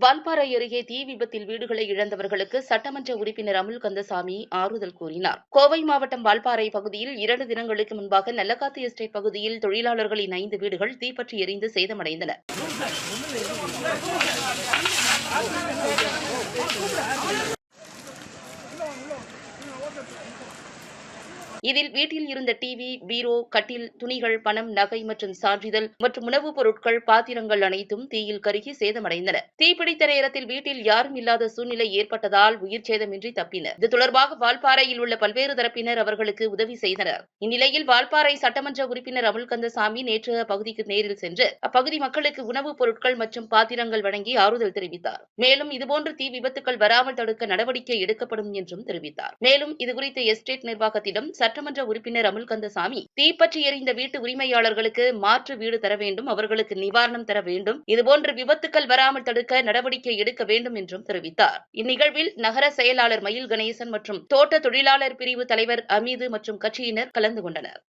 வால்பாறை அருகே தீ விபத்தில் வீடுகளை இழந்தவர்களுக்கு சட்டமன்ற உறுப்பினர் அமுல் கந்தசாமி ஆறுதல் கூறினார். கோவை மாவட்டம் வால்பாறை பகுதியில் 2 தினங்களுக்கு முன்பாக நல்லகாத்து எஸ்டேட் பகுதியில் தொழிலாளர்களின் 5 வீடுகள் தீப்பற்றி எரிந்து சேதமடைந்தன. இதில் வீட்டில் இருந்த டிவி, பீரோ, கட்டில், துணிகள், பணம், நகை மற்றும் சான்றிதழ் மற்றும் உணவுப் பொருட்கள், பாத்திரங்கள் அனைத்தும் தீயில் கருகி சேதமடைந்தன. தீப்பிடித்த நேரத்தில் வீட்டில் யாரும் இல்லாத சூழ்நிலை ஏற்பட்டதால் உயிர் சேதமின்றி தப்பினர். இது தொடர்பாக வால்பாறையில் உள்ள பல்வேறு தரப்பினர் அவர்களுக்கு உதவி செய்தனர். இந்நிலையில் வால்பாறை சட்டமன்ற உறுப்பினர் அமுல் கந்தசாமி நேற்று அப்பகுதிக்கு நேரில் சென்று அப்பகுதி மக்களுக்கு உணவுப் பொருட்கள் மற்றும் பாத்திரங்கள் வழங்கி ஆறுதல் தெரிவித்தார். மேலும் இதுபோன்று தீ விபத்துக்கள் வராமல் தடுக்க நடவடிக்கை எடுக்கப்படும் என்றும் தெரிவித்தார். மேலும் இதுகுறித்து எஸ்டேட் நிர்வாகத்திடம் சட்டமன்ற உறுப்பினர் அமுல் கந்தசாமி தீப்பற்றி எரிந்த வீட்டு உரிமையாளர்களுக்கு மாற்று வீடு தர வேண்டும், அவர்களுக்கு நிவாரணம் தர வேண்டும், இதுபோன்ற விபத்துக்கள் வராமல் தடுக்க நடவடிக்கை எடுக்க வேண்டும் என்றும் தெரிவித்தார். இந்நிகழ்வில் நகர செயலாளர் மயில் கணேசன் மற்றும் தோட்ட தொழிலாளர் பிரிவு தலைவர் அமீது மற்றும் கட்சியினர் கலந்து கொண்டனர்.